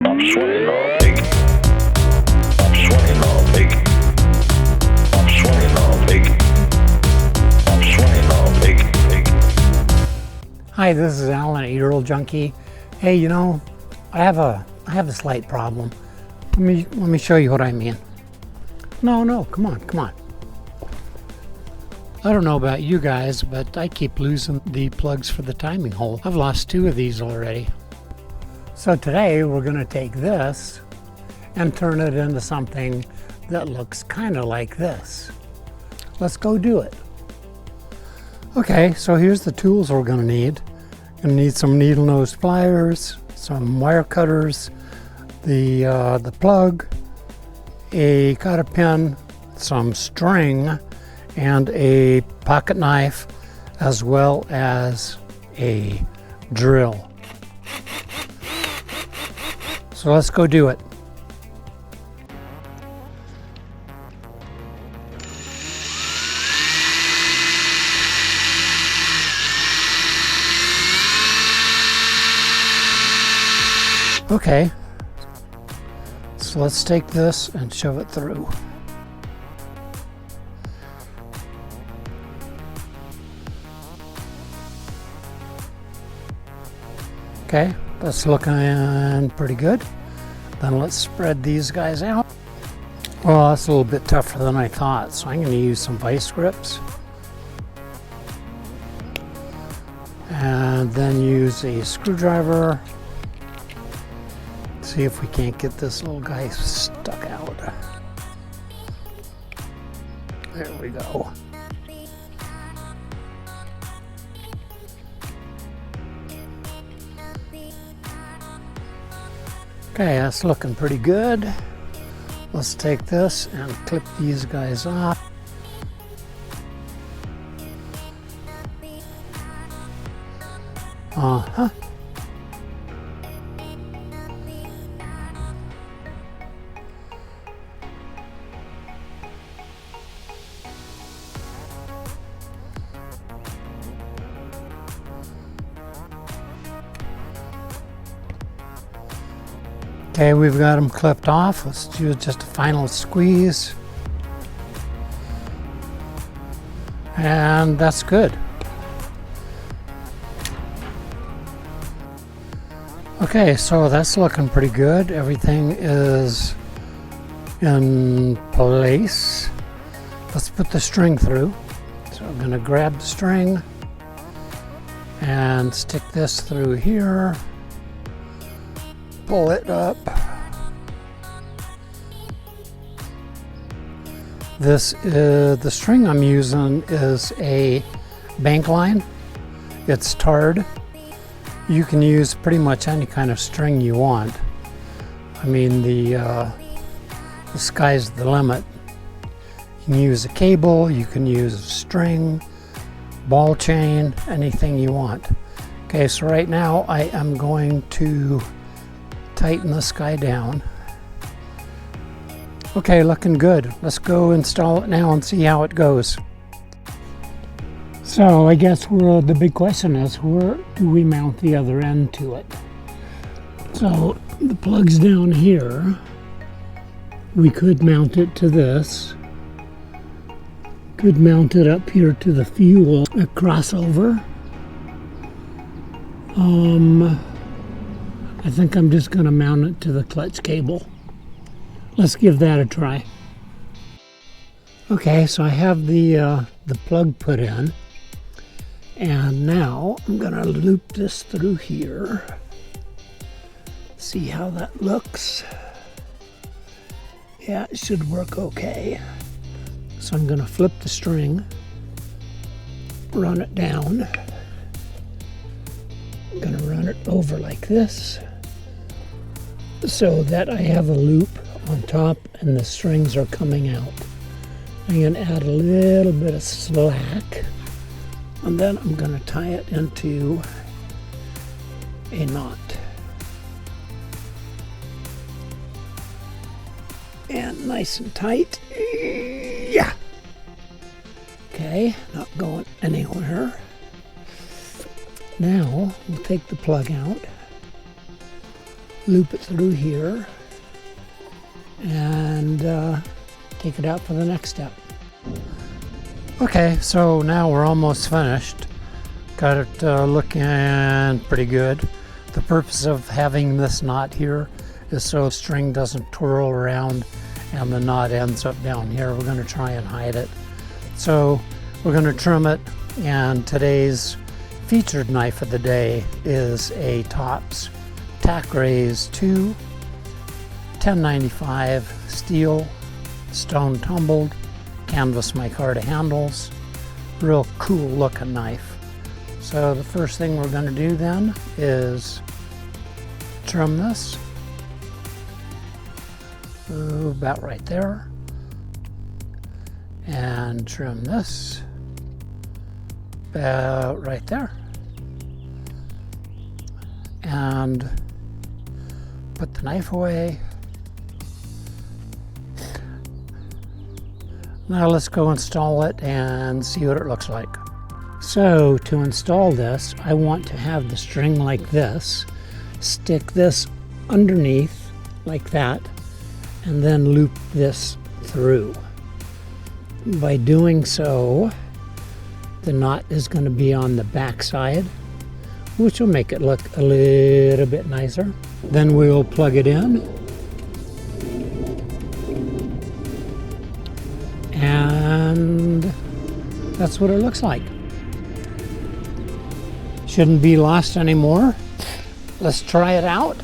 I'm sweating all big. I'm sweating all big. I'm sweating all big. I'm sweating all big. Hi, this is Alan at Ural Junkie. Hey, you know, I have a slight problem. Let me show you what I mean. No, come on. I don't know about you guys, but I keep losing the plugs for the timing hole. I've lost 2 of these already. So today we're going to take this and turn it into something that looks kind of like this. Let's go do it. Okay, so here's the tools we're going to need. Going to need some needle nose pliers, some wire cutters, the plug, a cotter pin, some string, and a pocket knife, as well as a drill. So let's go do it. Okay, so let's take this and shove it through. Okay, that's looking pretty good. Then let's spread these guys out. Well, that's a little bit tougher than I thought, so I'm going to use some vice grips. And then use a screwdriver. See if we can't get this little guy stuck out. There we go. Okay, that's looking pretty good. Let's take this and clip these guys off. Uh-huh. Okay, we've got them clipped off. Let's do just a final squeeze. And that's good. Okay, so that's looking pretty good. Everything is in place. Let's put the string through. So I'm going to grab the string and stick this through here. Pull it up. The string I'm using is a bank line. It's tarred. You can use pretty much any kind of string you want. I mean, the sky's the limit. You can use a cable, you can use a string, ball chain, anything you want. Okay, so right now I am going to tighten this guy down. Okay, looking good. Let's go install it now and see how it goes. So I guess the big question is, where do we mount the other end to it? So the plug's down here. We could mount it to this. Could mount it up here to the fuel, a crossover. I think I'm just going to mount it to the clutch cable. Let's give that a try. Okay, so I have the plug put in, and now I'm going to loop this through here. See how that looks. Yeah, it should work okay. So I'm going to flip the string, run it down. I'm going to run it over like this, so that I have a loop on top and the strings are coming out. I'm going to add a little bit of slack, and then I'm going to tie it into a knot. And nice and tight. Yeah. Okay, not going anywhere. Now we'll take the plug out loop it through here and take it out for the next step. Okay, so now we're almost finished. Got it looking pretty good. The purpose of having this knot here is so the string doesn't twirl around and the knot ends up down here. We're going to try and hide it. So we're going to trim it, and today's featured knife of the day is a Tops Tack Raise 2 1095 steel, stone tumbled, canvas micarta handles. Real cool looking knife. So the first thing we're going to do then is trim this. About right there. And trim this about right there. And put the knife away. Now let's go install it and see what it looks like. So to install this, I want to have the string like this, stick this underneath like that, and then loop this through. By doing so, the knot is going to be on the back side, which will make it look a little bit nicer. Then we'll plug it in, and that's what it looks like. Shouldn't be lost anymore. Let's try it out.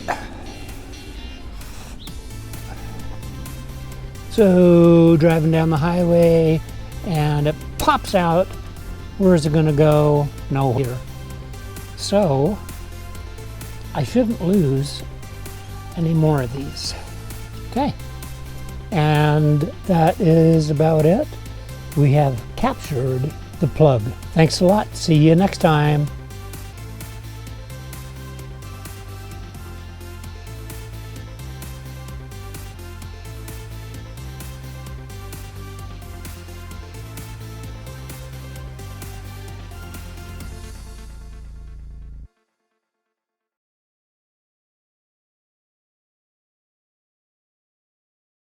So driving down the highway and it pops out. Where is it going to go? Nowhere. So I shouldn't lose any more of these. Okay. And that is about it. We have captured the plug. Thanks a lot. See you next time.